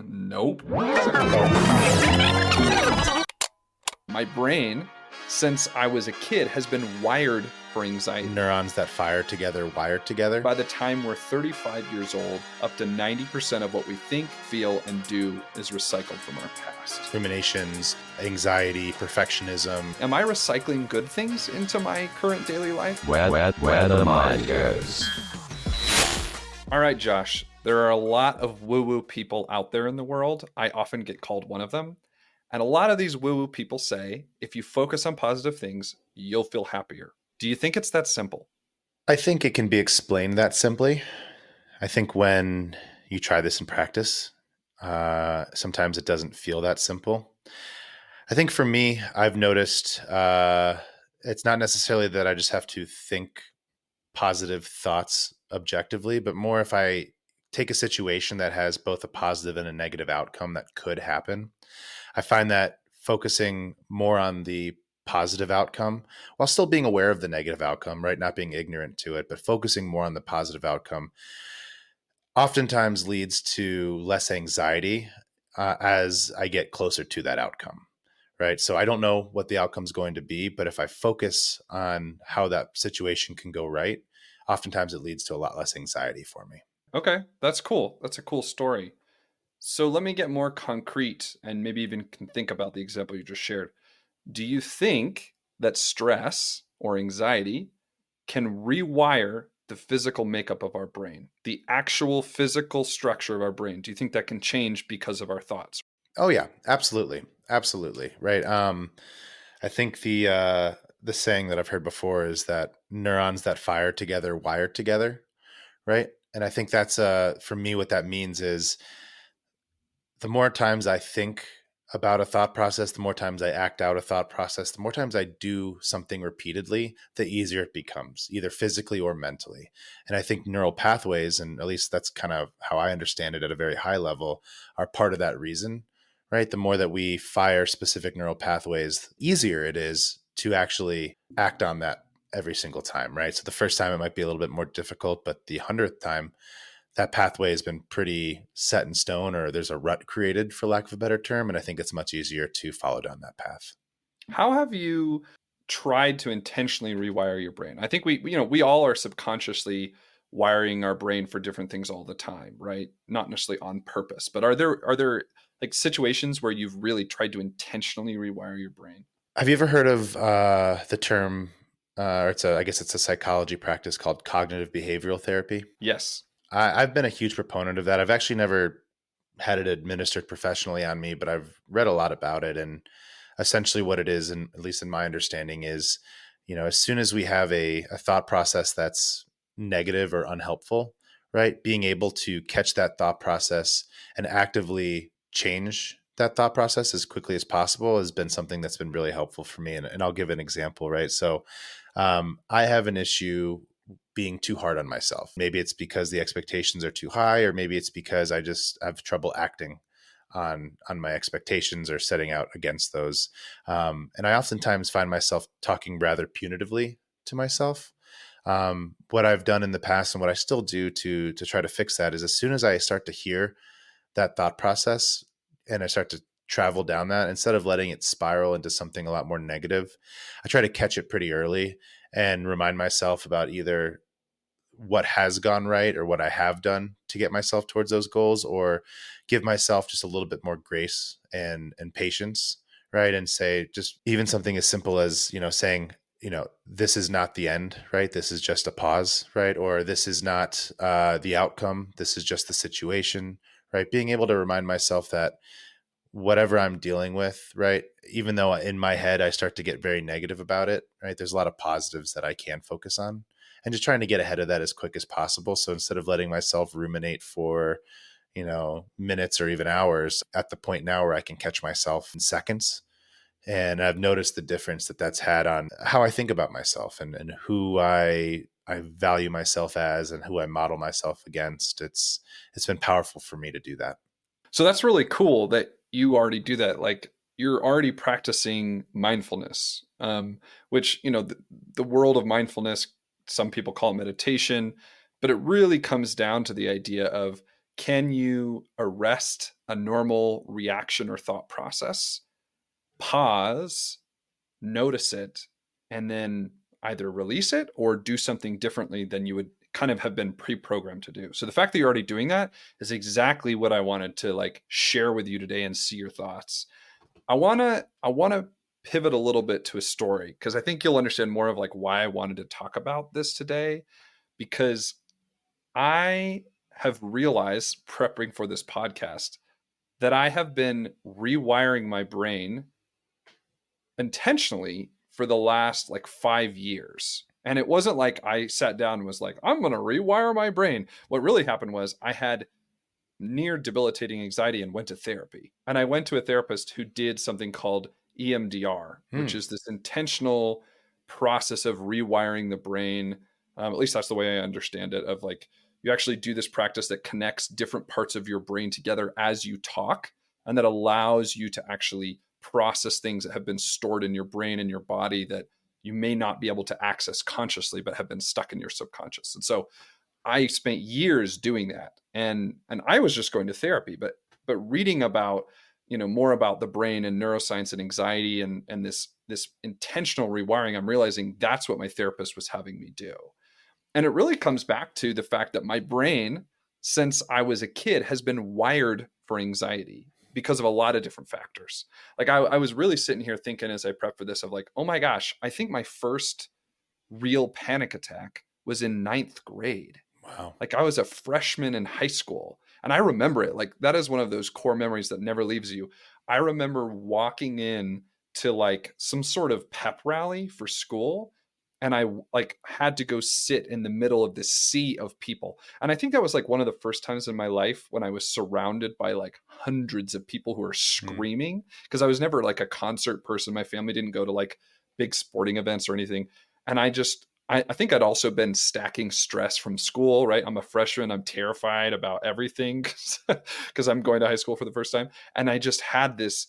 Nope. My brain, since I was a kid, has been wired for anxiety. Neurons that fire together, wired together. By the time we're 35 years old, up to 90% of what we think, feel, and do is recycled from our past. Ruminations, anxiety, perfectionism. Am I recycling good things into my current daily life? Where the mind goes. All right, Josh, there are a lot of woo-woo people out there in the world. I often get called one of them. And a lot of these woo-woo people say, if you focus on positive things, you'll feel happier. Do you think it's that simple? I think it can be explained that simply. I think when you try this in practice, sometimes it doesn't feel that simple. I think for me, I've noticed it's not necessarily that I just have to think positive thoughts objectively, but more if I take a situation that has both a positive and a negative outcome that could happen. I find that focusing more on the positive outcome while still being aware of the negative outcome, right? Not being ignorant to it, but focusing more on the positive outcome oftentimes leads to less anxiety as I get closer to that outcome, right? So I don't know what the outcome is going to be, but if I focus on how that situation can go right, oftentimes it leads to a lot less anxiety for me. Okay, that's cool. That's a cool story. So let me get more concrete and maybe even can think about the example you just shared. Do you think that stress or anxiety can rewire the physical makeup of our brain, the actual physical structure of our brain? Do you think that can change because of our thoughts? Oh yeah, absolutely. Absolutely. Right. I think the saying that I've heard before is that neurons that fire together, wire together. Right. And I think that's for me, what that means is the more times I think about a thought process, the more times I act out a thought process, the more times I do something repeatedly, the easier it becomes, either physically or mentally. And I think neural pathways, and at least that's kind of how I understand it at a very high level, are part of that reason, right? The more that we fire specific neural pathways, the easier it is to actually act on that every single time, right? So the first time it might be a little bit more difficult, but the 100th time, that pathway has been pretty set in stone, or there's a rut created, for lack of a better term. And I think it's much easier to follow down that path. How have you tried to intentionally rewire your brain? I think we all are subconsciously wiring our brain for different things all the time, right? Not necessarily on purpose, but are there like situations where you've really tried to intentionally rewire your brain? Have you ever heard of the term, or I guess it's a psychology practice called cognitive behavioral therapy? Yes. I've been a huge proponent of that. I've actually never had it administered professionally on me, but I've read a lot about it. And essentially what it is, and at least in my understanding, is, as soon as we have a thought process that's negative or unhelpful, right, being able to catch that thought process and actively change that thought process as quickly as possible has been something that's been really helpful for me. And I'll give an example, right? So I have an issue being too hard on myself. Maybe it's because the expectations are too high, or maybe it's because I just have trouble acting on my expectations or setting out against those. And I oftentimes find myself talking rather punitively to myself. What I've done in the past and what I still do to try to fix that is, as soon as I start to hear that thought process and I start to travel down that, instead of letting it spiral into something a lot more negative, I try to catch it pretty early and remind myself about either what has gone right or what I have done to get myself towards those goals, or give myself just a little bit more grace and patience, right? And say just even something as simple as, saying, this is not the end, right? This is just a pause, right? Or this is not the outcome. This is just the situation, right? Being able to remind myself that whatever I'm dealing with, right, even though in my head I start to get very negative about it, right, there's a lot of positives that I can focus on, and just trying to get ahead of that as quick as possible. So instead of letting myself ruminate for, minutes or even hours, at the point now where I can catch myself in seconds. And I've noticed the difference that that's had on how I think about myself and who I value myself as and who I model myself against. It's been powerful for me to do that. So that's really cool that you already do that. Like, you're already practicing mindfulness, which, the world of mindfulness, some people call it meditation. But it really comes down to the idea of, can you arrest a normal reaction or thought process, pause, notice it, and then either release it or do something differently than you would kind of have been pre-programmed to do. So the fact that you're already doing that is exactly what I wanted to like share with you today and see your thoughts. I want to pivot a little bit to a story, because I think you'll understand more of like why I wanted to talk about this today, because I have realized, prepping for this podcast, that I have been rewiring my brain intentionally for the last like 5 years. And it wasn't like I sat down and was like, I'm going to rewire my brain. What really happened was I had near debilitating anxiety and went to therapy. And I went to a therapist who did something called EMDR, which is this intentional process of rewiring the brain. At least that's the way I understand it, of like, you actually do this practice that connects different parts of your brain together as you talk, and that allows you to actually process things that have been stored in your brain and your body that you may not be able to access consciously, but have been stuck in your subconscious. And so I spent years doing that, and I was just going to therapy, but reading about, more about the brain and neuroscience and anxiety and this intentional rewiring, I'm realizing that's what my therapist was having me do. And it really comes back to the fact that my brain, since I was a kid, has been wired for anxiety because of a lot of different factors. Like I was really sitting here thinking as I prepped for this of like, oh my gosh, I think my first real panic attack was in 9th grade. Wow. Like I was a freshman in high school, and I remember it. Like that is one of those core memories that never leaves you. I remember walking in to like some sort of pep rally for school, and I like had to go sit in the middle of this sea of people. And I think that was like one of the first times in my life when I was surrounded by like hundreds of people who are screaming, because I was never like a concert person. My family didn't go to like big sporting events or anything. And I think I'd also been stacking stress from school, right? I'm a freshman. I'm terrified about everything because I'm going to high school for the first time. And I just had this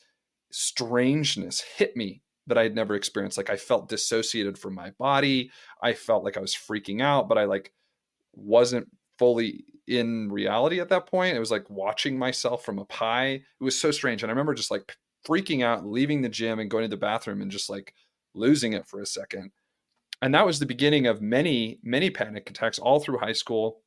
strangeness hit me that I had never experienced. Like I felt dissociated from my body. I felt like I was freaking out, but I like wasn't fully in reality at that point. It was like watching myself from up high. It was so strange. And I remember just like freaking out, leaving the gym and going to the bathroom and just like losing it for a second. And that was the beginning of many, many panic attacks all through high school,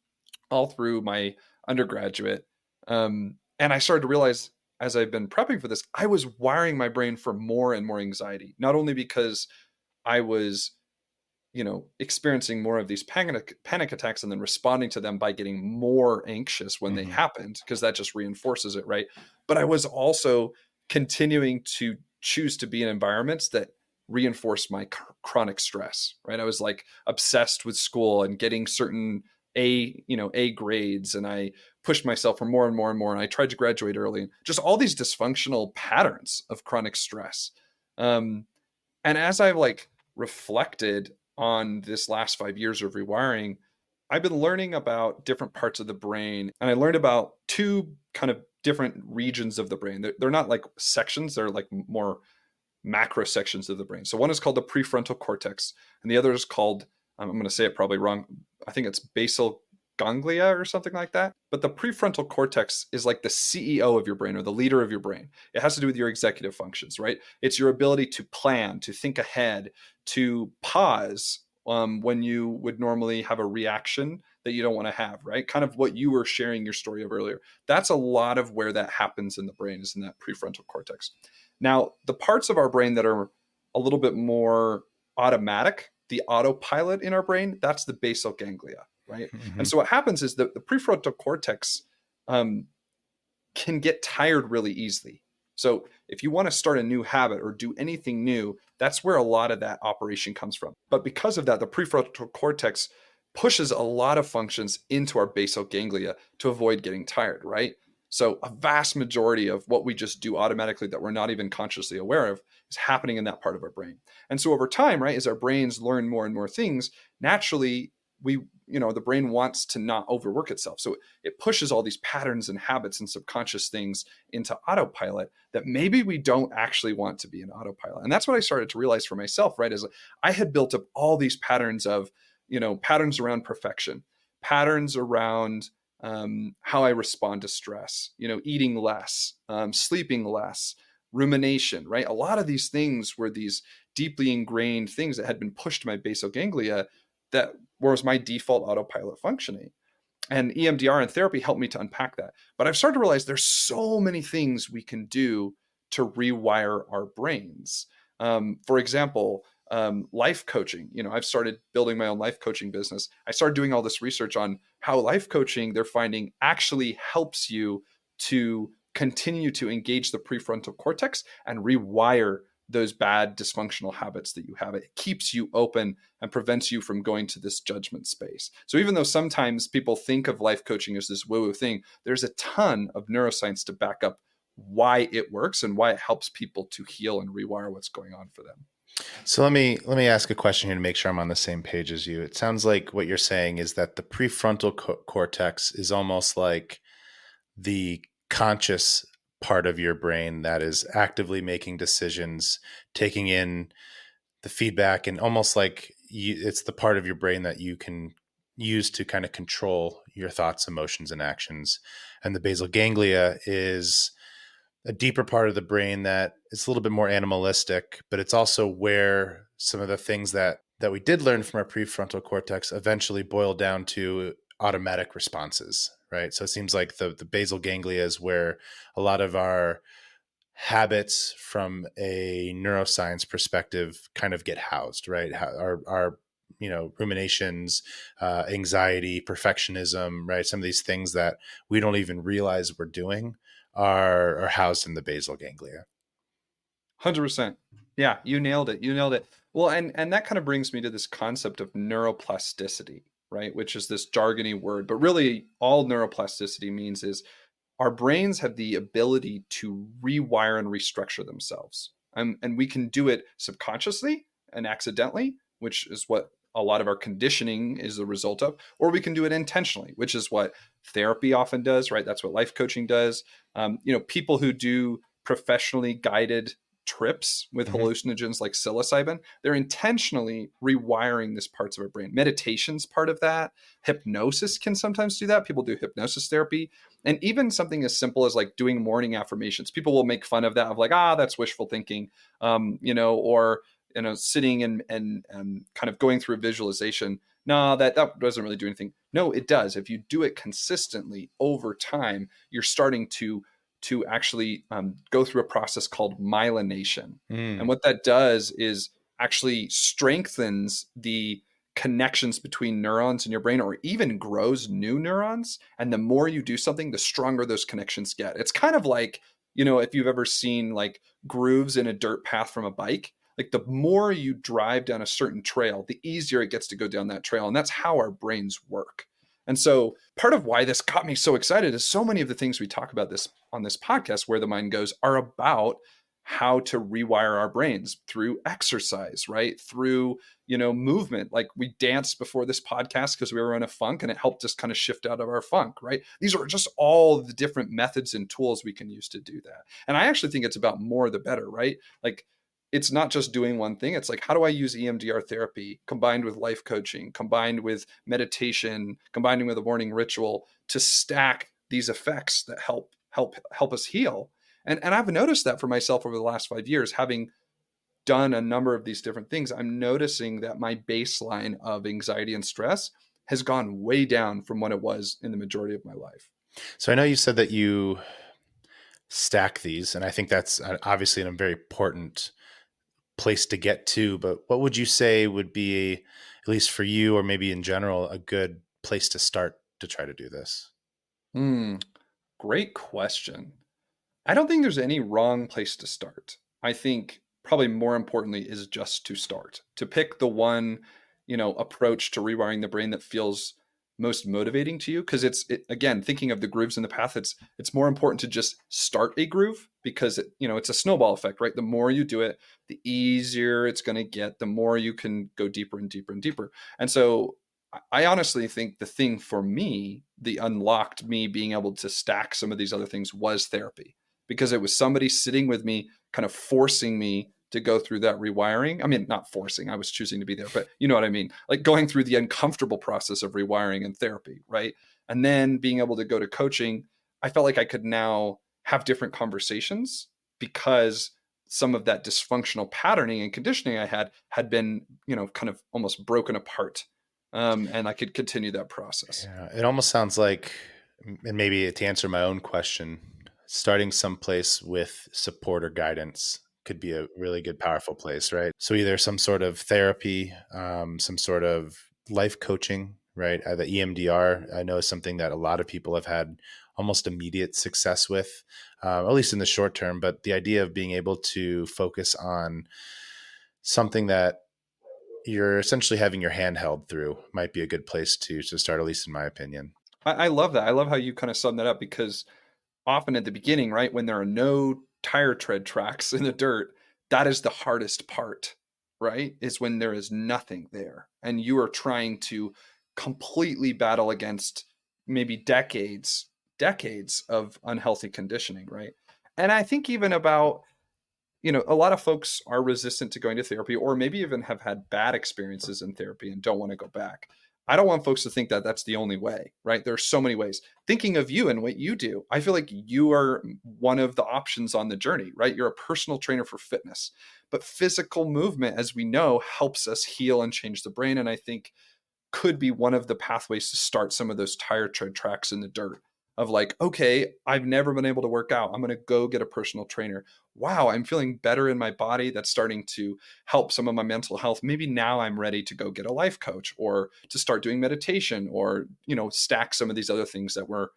all through my undergraduate. And I started to realize as I've been prepping for this, I was wiring my brain for more and more anxiety, not only because I was, experiencing more of these panic attacks and then responding to them by getting more anxious when they happened, because that just reinforces it, right? But I was also continuing to choose to be in environments that reinforced my chronic stress, right? I was like obsessed with school and getting certain A grades, and I pushed myself for more and more and more. And I tried to graduate early, and just all these dysfunctional patterns of chronic stress. And as I've like reflected on this last 5 years of rewiring, I've been learning about different parts of the brain, and I learned about two kind of different regions of the brain. They're not like sections, they're like more macro sections of the brain. So one is called the prefrontal cortex, and the other is called, I'm going to say it probably wrong, I think it's basal ganglia or something like that. But the prefrontal cortex is like the CEO of your brain, or the leader of your brain. It has to do with your executive functions, right? It's your ability to plan, to think ahead, to pause when you would normally have a reaction that you don't want to have, right? Kind of what you were sharing your story of earlier. That's a lot of where that happens in the brain, is in that prefrontal cortex. Now, the parts of our brain that are a little bit more automatic, the autopilot in our brain, that's the basal ganglia, right? And so what happens is that the prefrontal cortex can get tired really easily. So if you want to start a new habit or do anything new, that's where a lot of that operation comes from. But because of that, the prefrontal cortex pushes a lot of functions into our basal ganglia to avoid getting tired, right? So a vast majority of what we just do automatically that we're not even consciously aware of is happening in that part of our brain. And so over time, right, as our brains learn more and more things, naturally the brain wants to not overwork itself. So it pushes all these patterns and habits and subconscious things into autopilot that maybe we don't actually want to be in autopilot. And that's what I started to realize for myself, right? Is I had built up all these patterns of, patterns around perfection, patterns around how I respond to stress, eating less, sleeping less, rumination, right? A lot of these things were these deeply ingrained things that had been pushed to my basal ganglia that was my default autopilot functioning. And EMDR and therapy helped me to unpack that. But I've started to realize there's so many things we can do to rewire our brains. For example, life coaching. I've started building my own life coaching business. I started doing all this research on how life coaching, they're finding, actually helps you to continue to engage the prefrontal cortex and rewire those bad dysfunctional habits that you have. It keeps you open and prevents you from going to this judgment space. So even though sometimes people think of life coaching as this woo-woo thing, there's a ton of neuroscience to back up why it works and why it helps people to heal and rewire what's going on for them. So let me ask a question here to make sure I'm on the same page as you. It sounds like what you're saying is that the prefrontal cortex is almost like the conscious part of your brain that is actively making decisions, taking in the feedback, and almost like it's the part of your brain that you can use to kind of control your thoughts, emotions, and actions. And the basal ganglia is a deeper part of the brain that is a little bit more animalistic, but it's also where some of the things that we did learn from our prefrontal cortex eventually boil down to automatic responses, right? So it seems like the basal ganglia is where a lot of our habits from a neuroscience perspective kind of get housed, right? Our ruminations, anxiety, perfectionism, right? Some of these things that we don't even realize we're doing are housed in the basal ganglia. 100%. Yeah, you nailed it. You nailed it. Well, and that kind of brings me to this concept of neuroplasticity, right? Which is this jargony word, but really all neuroplasticity means is our brains have the ability to rewire and restructure themselves. And we can do it subconsciously and accidentally, which is what a lot of our conditioning is the result of, or we can do it intentionally, which is what therapy often does, right? That's what life coaching does. People who do professionally guided trips with hallucinogens like psilocybin, they're intentionally rewiring these parts of our brain. Meditation's part of that. Hypnosis can sometimes do that. People do hypnosis therapy. And even something as simple as like doing morning affirmations. People will make fun of that, of like, that's wishful thinking, or sitting and kind of going through a visualization. No, that doesn't really do anything. No, it does. If you do it consistently over time, you're starting to actually go through a process called myelination. And what that does is actually strengthens the connections between neurons in your brain, or even grows new neurons. And the more you do something, the stronger those connections get. It's kind of like, if you've ever seen like grooves in a dirt path from a bike, like the more you drive down a certain trail, the easier it gets to go down that trail. And that's how our brains work. And so part of why this got me so excited is so many of the things we talk about this on this podcast, Where the Mind Goes, are about how to rewire our brains through exercise, right? Through, movement. Like we danced before this podcast because we were in a funk and it helped us kind of shift out of our funk, right? These are just all the different methods and tools we can use to do that. And I actually think it's about more the better, right? Like it's not just doing one thing. It's like, how do I use EMDR therapy combined with life coaching, combined with meditation, combining with a morning ritual to stack these effects that help us heal? And I've noticed that for myself over the last 5 years, having done a number of these different things. I'm noticing that my baseline of anxiety and stress has gone way down from what it was in the majority of my life. So I know you said that you stack these, and I think that's obviously a very important place to get to, but what would you say would be, at least for you or maybe in general, a good place to start to try to do this? Great question. I don't think there's any wrong place to start. I think probably more importantly is just to start, to pick the one, approach to rewiring the brain that feels most motivating to you. Because again, thinking of the grooves in the path, it's more important to just start a groove, because it's a snowball effect, right? The more you do it, the easier it's going to get, the more you can go deeper and deeper and deeper. And so I honestly think the thing for me, the unlocked me being able to stack some of these other things, was therapy, because it was somebody sitting with me, kind of forcing me to go through that rewiring. I mean, not forcing, I was choosing to be there, but you know what I mean? Like going through the uncomfortable process of rewiring in therapy, right? And then being able to go to coaching, I felt like I could now have different conversations because some of that dysfunctional patterning and conditioning I had been, kind of almost broken apart. And I could continue that process. Yeah, it almost sounds like, and maybe to answer my own question, starting someplace with support or guidance could be a really good, powerful place, right? So either some sort of therapy, some sort of life coaching, right? The EMDR, I know, is something that a lot of people have had almost immediate success with, at least in the short term. But the idea of being able to focus on something that you're essentially having your hand held through might be a good place to start, at least in my opinion. I love that. I love how you kind of sum that up, because often at the beginning, right, when there are no tire tread tracks in the dirt, that is the hardest part, right? Is when there is nothing there and you are trying to completely battle against maybe decades of unhealthy conditioning, right? And I think even about, a lot of folks are resistant to going to therapy, or maybe even have had bad experiences in therapy and don't want to go back. I don't want folks to think that that's the only way, right? There's so many ways. Thinking of you and what you do, I feel like you are one of the options on the journey, right? You're a personal trainer for fitness, but physical movement, as we know, helps us heal and change the brain. And I think could be one of the pathways to start some of those tire tread tracks in the dirt of like, okay, I've never been able to work out. I'm going to go get a personal trainer. Wow, I'm feeling better in my body. That's starting to help some of my mental health. Maybe now I'm ready to go get a life coach or to start doing meditation or, stack some of these other things that were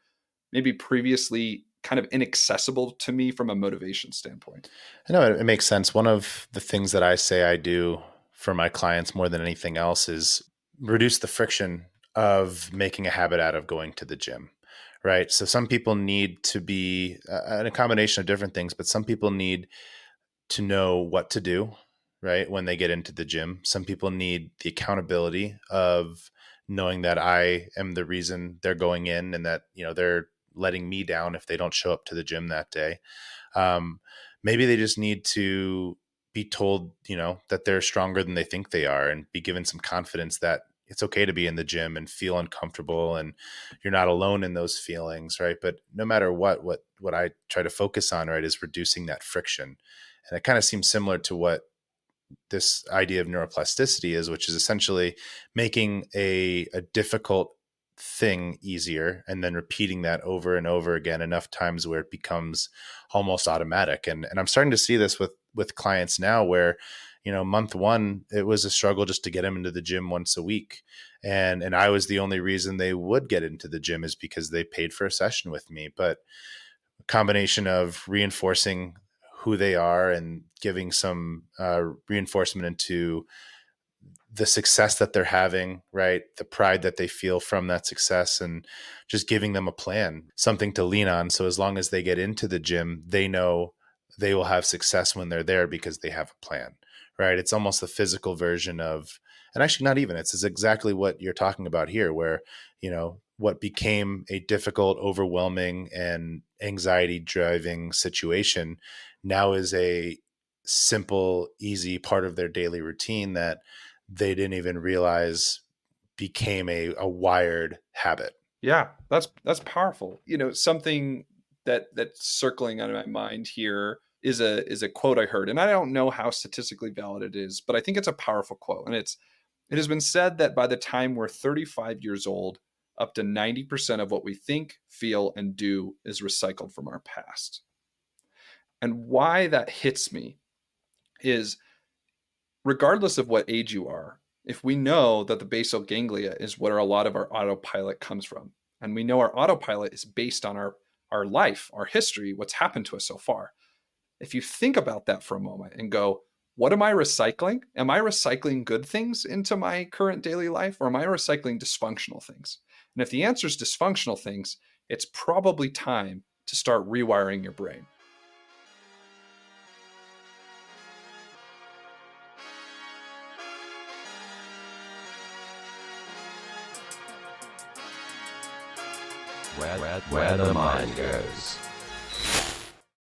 maybe previously kind of inaccessible to me from a motivation standpoint. I know it makes sense. One of the things that I say I do for my clients more than anything else is reduce the friction of making a habit out of going to the gym, right? So some people need to be a combination of different things, but some people need to know what to do, right, when they get into the gym. Some people need the accountability of knowing that I am the reason they're going in and that, they're letting me down if they don't show up to the gym that day. Maybe they just need to be told, that they're stronger than they think they are, and be given some confidence that it's okay to be in the gym and feel uncomfortable and you're not alone in those feelings, right? But no matter what I try to focus on, right, is reducing that friction. And it kind of seems similar to what this idea of neuroplasticity is, which is essentially making a difficult thing easier and then repeating that over and over again enough times where it becomes almost automatic. And I'm starting to see this with clients now where, month one, it was a struggle just to get them into the gym once a week. And I was the only reason they would get into the gym is because they paid for a session with me. But a combination of reinforcing who they are and giving some reinforcement into the success that they're having, right? The pride that they feel from that success, and just giving them a plan, something to lean on. So as long as they get into the gym, they know they will have success when they're there because they have a plan, right? It's almost the physical version of, and actually not even, it's exactly what you're talking about here, where, what became a difficult, overwhelming, and anxiety driving situation now is a simple, easy part of their daily routine that they didn't even realize became a wired habit. Yeah, that's powerful. Something that's circling on my mind here is a quote I heard, and I don't know how statistically valid it is, but I think it's a powerful quote. And it has been said that by the time we're 35 years old, up to 90% of what we think, feel, and do is recycled from our past. And why that hits me is, regardless of what age you are, if we know that the basal ganglia is where a lot of our autopilot comes from, and we know our autopilot is based on our life, our history, what's happened to us so far. If you think about that for a moment and go, what am I recycling? Am I recycling good things into my current daily life, or am I recycling dysfunctional things? And if the answer is dysfunctional things, it's probably time to start rewiring your brain. Where the mind goes.